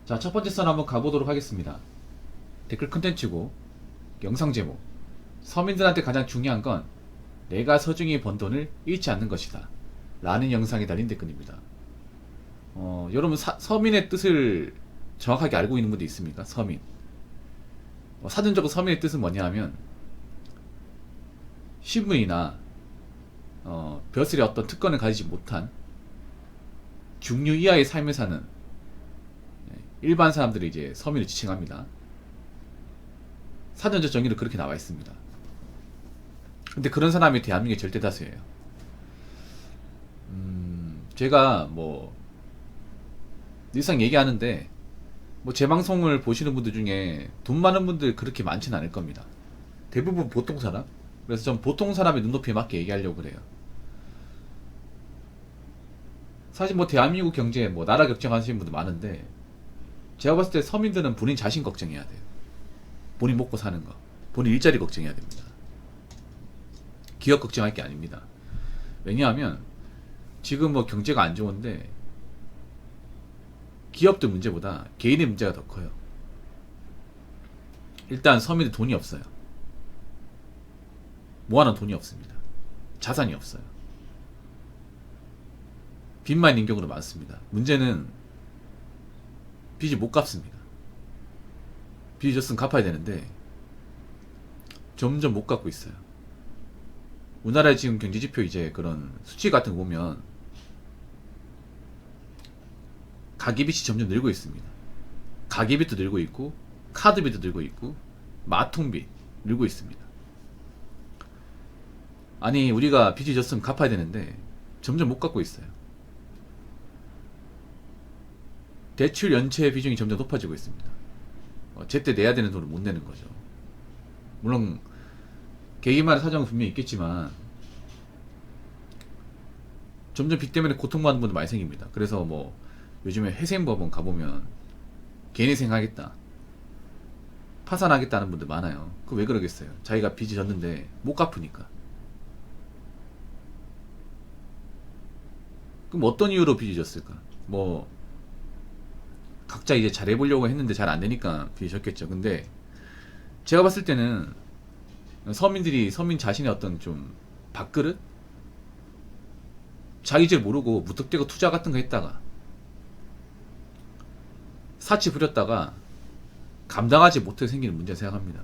자, 첫 번째 선 한번 가보도록 하겠습니다. 댓글 컨텐츠고, 영상 제목. 서민들한테 가장 중요한 건 내가 소중히 번 돈을 잃지 않는 것이다. 라는 영상에 달린 댓글입니다. 여러분, 서민의 뜻을 정확하게 알고 있는 분도 있습니까? 서민. 사전적으로 서민의 뜻은 뭐냐 하면, 신분이나, 벼슬의 어떤 특권을 가지지 못한 중류 이하의 삶을 사는 일반 사람들이 이제 서민을 지칭합니다. 사전적 정의로 그렇게 나와 있습니다. 근데 그런 사람이 대한민국의 절대 다수예요. 제가 뭐 늘상 얘기하는데 뭐 제 방송을 보시는 분들 중에 돈 많은 분들 그렇게 많지는 않을 겁니다. 대부분 보통 사람. 그래서 전 보통 사람의 눈높이에 맞게 얘기하려고 그래요. 사실 뭐 대한민국 경제 뭐 나라 걱정하시는 분들 많은데 제가 봤을 때 서민들은 본인 자신 걱정해야 돼요. 본인 먹고 사는 거, 본인 일자리 걱정해야 됩니다. 기업 걱정할 게 아닙니다. 왜냐하면 지금 뭐 경제가 안 좋은데 기업들 문제보다 개인의 문제가 더 커요. 일단 서민들 돈이 없어요. 모아놓은 돈이 없습니다. 자산이 없어요. 빚만 있는 경우도 많습니다. 문제는 빚을 못 갚습니다. 빚이 졌으면 갚아야 되는데 점점 못 갚고 있어요. 우리나라의 지금 경제지표 이제 그런 수치 같은 거 보면 가계빚이 점점 늘고 있습니다. 가계빚도 늘고 있고 카드빚도 늘고 있고 마통빚 늘고 있습니다. 아니 우리가 빚이 졌으면 갚아야 되는데 점점 못 갚고 있어요. 대출 연체 비중이 점점 높아지고 있습니다. 제때 내야 되는 돈을 못 내는 거죠. 물론 개인만의 사정은 분명히 있겠지만 점점 빚 때문에 고통받는 분들 많이 생깁니다. 그래서 뭐 요즘에 회생법원 가보면 개인회생하겠다, 파산하겠다는 분들 많아요. 그 왜 그러겠어요? 자기가 빚이 졌는데 못 갚으니까. 그럼 어떤 이유로 빚이 졌을까? 뭐 각자 이제 잘해보려고 했는데 잘 안되니까 빚이 졌겠죠. 근데 제가 봤을 때는 서민들이 서민 자신의 어떤 좀 밥그릇? 자기 질 모르고 무턱대고 투자 같은 거 했다가 사치 부렸다가 감당하지 못해 생기는 문제라 생각합니다.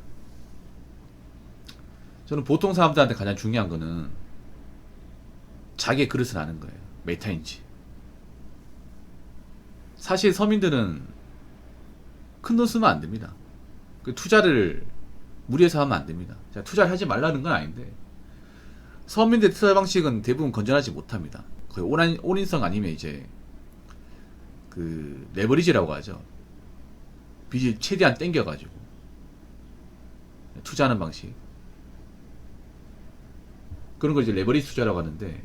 저는 보통 사람들한테 가장 중요한 거는 자기의 그릇을 아는 거예요. 메타인지. 사실 서민들은 큰 돈 쓰면 안 됩니다. 그 투자를 무리해서 하면 안 됩니다. 투자를 하지 말라는 건 아닌데 서민들의 투자 방식은 대부분 건전하지 못합니다. 거의 온인성 아니면 이제 그 레버리지라고 하죠. 빚을 최대한 땡겨가지고 투자하는 방식, 그런 걸 이제 레버리지 투자라고 하는데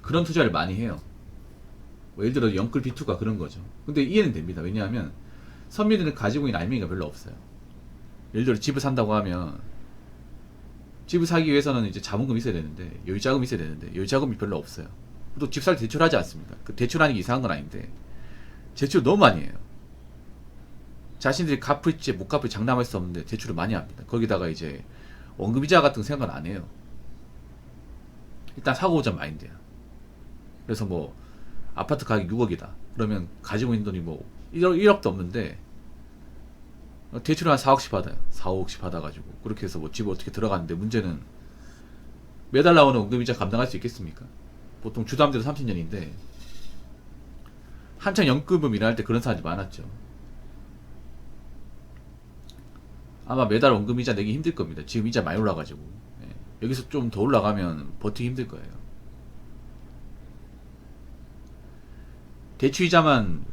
그런 투자를 많이 해요. 뭐 예를 들어 영끌 비투가 그런 거죠. 근데 이해는 됩니다. 왜냐하면 서민들은 가지고 있는 알맹이가 별로 없어요. 예를 들어 집을 산다고 하면 집을 사기 위해서는 이제 자본금이 있어야 되는데 여유자금이 있어야 되는데 여유자금이 별로 없어요. 또 집 살 때 대출하지 않습니다. 그 대출하는 게 이상한 건 아닌데 대출 너무 많이 해요. 자신들이 갚을지 못 갚을지 장담할 수 없는데 대출을 많이 합니다. 거기다가 이제 원금이자 같은 거 생각은 안 해요. 일단 사고 오자 마인드야. 그래서 뭐 아파트 가격 6억이다 그러면 가지고 있는 돈이 뭐 1억도 없는데 대출을 한 4억씩 받아요. 4, 5억씩 받아가지고 그렇게 해서 뭐 집을 어떻게 들어가는데, 문제는 매달 나오는 원금이자 감당할 수 있겠습니까? 보통 주담대로 30년인데 한창 연금을 일할 때 그런 사람이 많았죠. 아마 매달 원금이자 내기 힘들 겁니다. 지금 이자 많이 올라가지고. 여기서 좀 더 올라가면 버티기 힘들 거예요. 대출이자만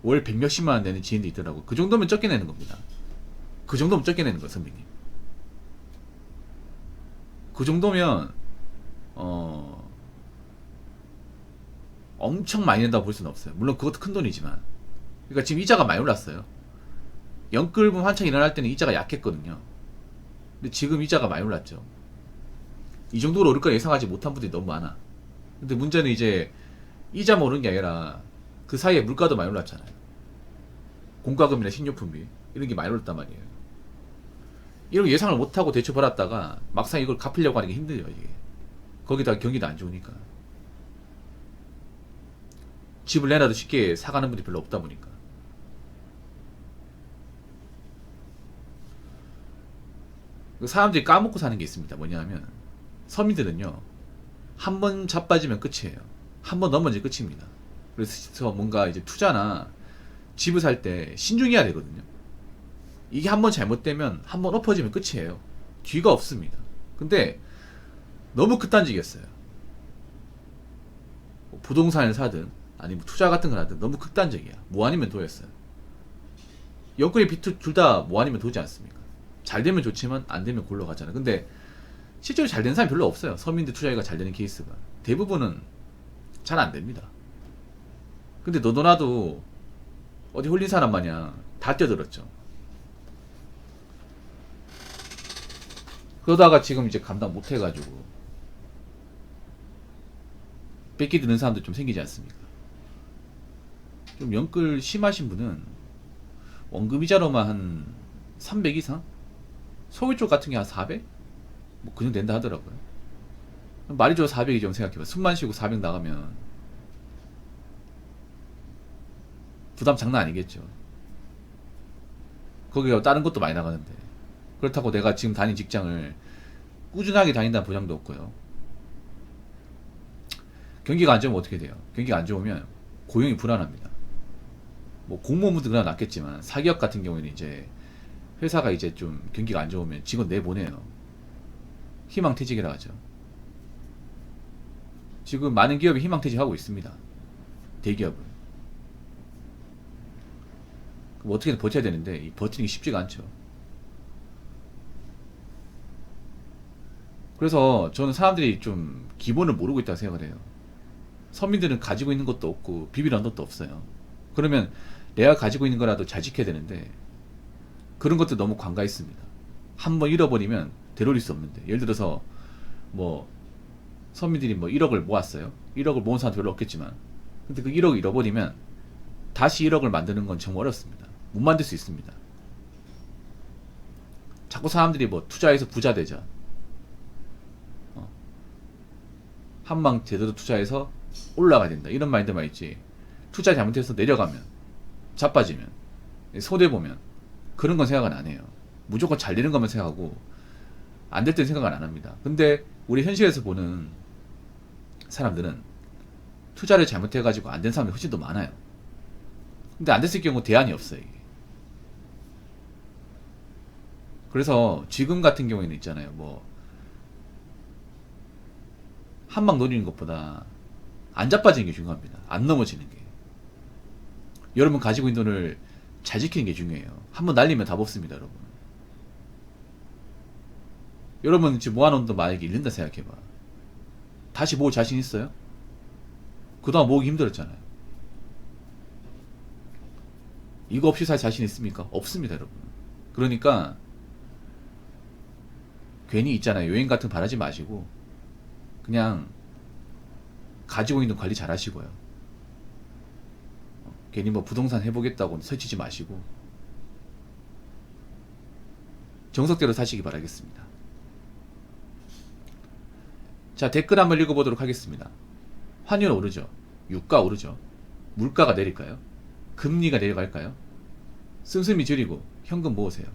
월 100몇십만원 내는 지인도 있더라고. 그 정도면 적게 내는 겁니다. 그 정도면 적게 내는 거예요, 선배님. 그 정도면 엄청 많이 낸다고 볼 수는 없어요. 물론 그것도 큰 돈이지만. 그러니까 지금 이자가 많이 올랐어요. 연끌금 한창 일어날 때는 이자가 약했거든요. 근데 지금 이자가 많이 올랐죠. 이 정도로 오를 걸 예상하지 못한 분들이 너무 많아. 근데 문제는 이제 이자만 오른 게 아니라 그 사이에 물가도 많이 올랐잖아요. 공과금이나 식료품비 이런 게 많이 올랐단 말이에요. 이런 거 예상을 못하고 대출 받았다가 막상 이걸 갚으려고 하는 게 힘들어요. 이게 거기다 경기도 안 좋으니까 집을 내놔도 쉽게 사가는 분이 별로 없다 보니까. 사람들이 까먹고 사는 게 있습니다. 뭐냐면 서민들은요 한 번 자빠지면 끝이에요. 한 번 넘어지면 끝입니다. 그래서 뭔가 이제 투자나 집을 살 때 신중해야 되거든요. 이게 한 번 잘못되면 한 번 엎어지면 끝이에요. 뒤가 없습니다. 근데 너무 극단적이었어요. 뭐 부동산을 사든 아니면 투자 같은 걸 하든 너무 극단적이야. 뭐 아니면 도였어요. 연끌이 비투 둘 다 뭐 아니면 도지 않습니까? 잘 되면 좋지만 안 되면 골로 가잖아요. 근데 실제로 잘 되는 사람이 별로 없어요. 서민들 투자가 잘 되는 케이스가 대부분은 잘 안 됩니다. 근데 너도 나도 어디 홀린 사람 마냥 다 뛰어들었죠. 그러다가 지금 이제 감당 못 해가지고 뺏기 드는 사람들 좀 생기지 않습니까? 좀 연끌 심하신 분은 원금이자로만 한 300 이상? 서울 쪽 같은 게 한 400? 뭐 그 정도 된다 하더라고요. 말이 좋아 400이 좀 생각해봐. 숨만 쉬고 400 나가면 부담 장난 아니겠죠. 거기가 다른 것도 많이 나가는데. 그렇다고 내가 지금 다닌 직장을 꾸준하게 다닌다는 보장도 없고요. 경기가 안 좋으면 어떻게 돼요? 경기가 안 좋으면 고용이 불안합니다. 뭐 공무원분들 그나마 낫겠지만 사기업 같은 경우에는 이제 회사가 이제 좀 경기가 안 좋으면 직원 내보내요. 희망퇴직이라 하죠. 지금 많은 기업이 희망퇴직하고 있습니다. 대기업은. 그럼 어떻게든 버텨야 되는데 이 버티는 게 쉽지가 않죠. 그래서 저는 사람들이 좀 기본을 모르고 있다고 생각을 해요. 서민들은 가지고 있는 것도 없고 비빌 언덕도 없어요. 그러면 내가 가지고 있는 거라도 잘 지켜야 되는데 그런 것도 너무 관가 있습니다. 한번 잃어버리면 되돌릴 수 없는데, 예를 들어서 뭐 서민들이 뭐 1억을 모았어요. 1억을 모은 사람 별로 없겠지만 근데 그 1억을 잃어버리면 다시 1억을 만드는 건 정말 어렵습니다. 못 만들 수 있습니다. 자꾸 사람들이 뭐 투자해서 부자 되자, 한방 제대로 투자해서 올라가야 된다 이런 마인드만 있지, 투자 잘못해서 내려가면 자빠지면 손해보면 그런 건 생각은 안 해요. 무조건 잘 되는 것만 생각하고 안 될 땐 생각은 안 합니다. 근데 우리 현실에서 보는 사람들은 투자를 잘못해가지고 안 된 사람이 훨씬 더 많아요. 근데 안 됐을 경우 대안이 없어요, 이게. 그래서 지금 같은 경우에는 있잖아요, 뭐 한 방 노리는 것보다 안 자빠지는 게 중요합니다. 안 넘어지는 게. 여러분 가지고 있는 돈을 잘 지키는 게 중요해요. 한 번 날리면 답 없습니다, 여러분. 여러분 지금 모아놓은 돈 만약에 잃는다 생각해봐. 다시 모을 자신 있어요? 그동안 모으기 힘들었잖아요. 이거 없이 살 자신 있습니까? 없습니다, 여러분. 그러니까 괜히 있잖아요, 여행 같은 거 바라지 마시고 그냥 가지고 있는 돈 관리 잘 하시고요. 괜히 뭐 부동산 해보겠다고 설치지 마시고 정석대로 사시기 바라겠습니다. 자, 댓글 한번 읽어보도록 하겠습니다. 환율 오르죠. 유가 오르죠. 물가가 내릴까요? 금리가 내려갈까요? 씀씀이 줄이고 현금 모으세요.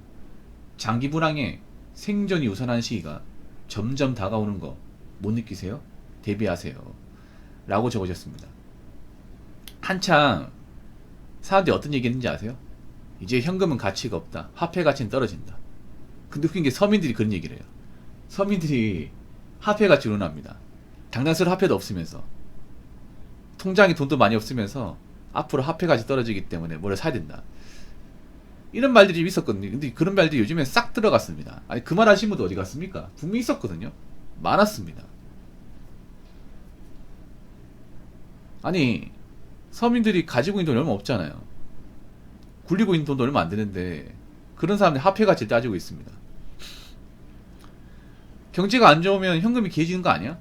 장기 불황에 생존이 우선한 시기가 점점 다가오는 거 못 느끼세요? 대비하세요. 라고 적어주셨습니다. 한참 사람들이 어떤 얘기 했는지 아세요? 이제 현금은 가치가 없다. 화폐 가치는 떨어진다. 근데 웃긴 게 서민들이 그런 얘기를 해요. 서민들이 화폐 가치를 논합니다. 당장스러운 화폐도 없으면서, 통장에 돈도 많이 없으면서 앞으로 화폐 가치 떨어지기 때문에 뭐를 사야 된다. 이런 말들이 좀 있었거든요. 근데 그런 말들이 요즘엔 싹 들어갔습니다. 아니, 그 말 하신 분도 어디 갔습니까? 분명히 있었거든요. 많았습니다. 아니, 서민들이 가지고 있는 돈이 얼마 없잖아요. 굴리고 있는 돈도 얼마 안 되는데 그런 사람들이 화폐 가치를 따지고 있습니다. 경제가 안 좋으면 현금이 귀해지는 거 아니야?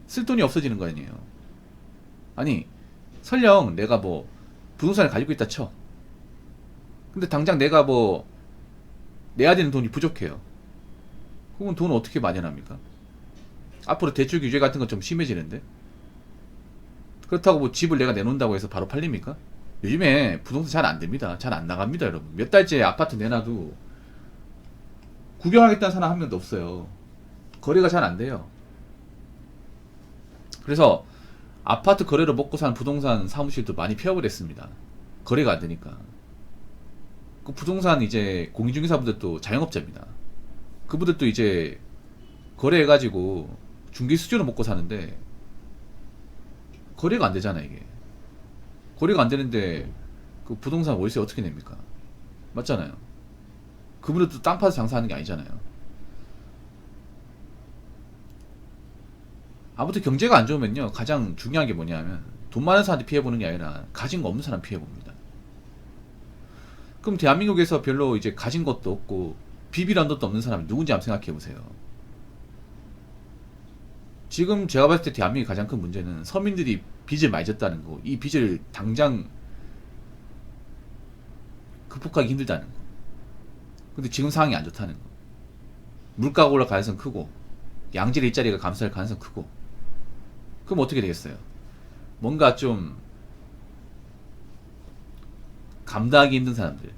쓸 돈이 없어지는 거 아니에요. 아니, 설령 내가 뭐 부동산을 가지고 있다 쳐. 근데 당장 내가 뭐 내야 되는 돈이 부족해요. 그럼 돈을 어떻게 마련합니까? 앞으로 대출 규제 같은 건 좀 심해지는데, 그렇다고 뭐 집을 내가 내놓는다고 해서 바로 팔립니까? 요즘에 부동산 잘 안 됩니다. 잘 안 나갑니다, 여러분. 몇 달째 아파트 내놔도 구경하겠다는 사람 한 명도 없어요. 거래가 잘 안 돼요. 그래서 아파트 거래로 먹고 사는 부동산 사무실도 많이 폐업을 했습니다. 거래가 안 되니까. 그 부동산 이제 공인중개사분들도 자영업자입니다. 그분들도 이제 거래해가지고 중개 수수료 먹고 사는데 거래가 안 되잖아, 이게. 거래가 안 되는데 그 부동산 월세 어떻게 냅니까? 맞잖아요. 그분들도 땅 파서 장사하는 게 아니잖아요. 아무튼 경제가 안 좋으면요, 가장 중요한 게 뭐냐면 돈 많은 사람한테 피해보는 게 아니라 가진 거 없는 사람 피해봅니다. 그럼 대한민국에서 별로 이제 가진 것도 없고 비빌한 것도 없는 사람이 누군지 한번 생각해보세요. 지금 제가 봤을 때 대한민국의 가장 큰 문제는 서민들이 빚을 많이 졌다는 거, 이 빚을 당장 극복하기 힘들다는 거. 근데 지금 상황이 안 좋다는 거. 물가가 올라갈 가능성 크고 양질 일자리가 감소할 가능성 크고. 그럼 어떻게 되겠어요? 뭔가 좀 감당하기 힘든 사람들,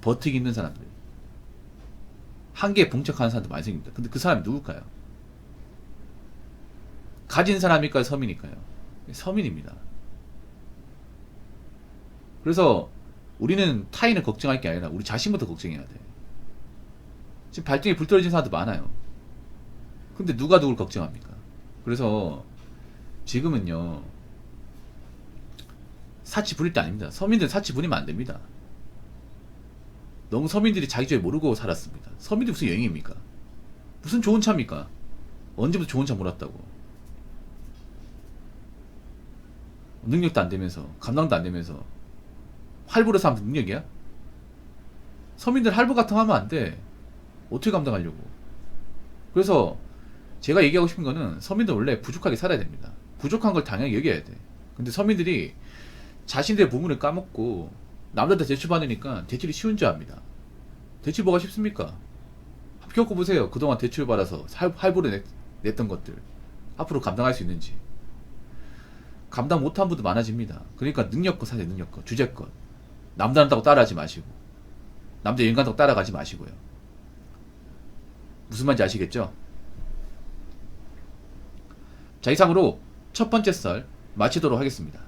버티기 힘든 사람들, 한계에 봉착하는 사람들 많이 생깁니다. 근데 그 사람이 누굴까요? 가진 사람일까요? 서민일까요? 서민입니다. 그래서 우리는 타인을 걱정할 게 아니라 우리 자신부터 걱정해야 돼. 지금 발등에 불 떨어진 사람도 많아요. 근데 누가 누굴 걱정합니까? 그래서 지금은요, 사치 부릴 때 아닙니다. 서민들 사치 부리면 안 됩니다. 너무 서민들이 자기 죄 모르고 살았습니다. 서민들이 무슨 여행입니까? 무슨 좋은 차입니까? 언제부터 좋은 차 몰았다고. 능력도 안 되면서, 감당도 안 되면서 할부로 사면 능력이야? 서민들 할부 같은 거 하면 안 돼. 어떻게 감당하려고. 그래서 제가 얘기하고 싶은 거는 서민들 원래 부족하게 살아야 됩니다. 부족한 걸 당연히 여겨야 돼. 근데 서민들이 자신들의 부분을 까먹고 남들한테 대출 받으니까 대출이 쉬운 줄 압니다. 대출 뭐가 쉽습니까? 겪어보세요. 그동안 대출 받아서 할부로 냈던 것들 앞으로 감당할 수 있는지. 감당 못한 분도 많아집니다. 그러니까 능력껏 사세요. 능력껏. 주제껏. 남들 한다고 따라하지 마시고, 남들 여행 간다고 따라가지 마시고요. 무슨 말인지 아시겠죠? 자, 이상으로 첫 번째 썰 마치도록 하겠습니다.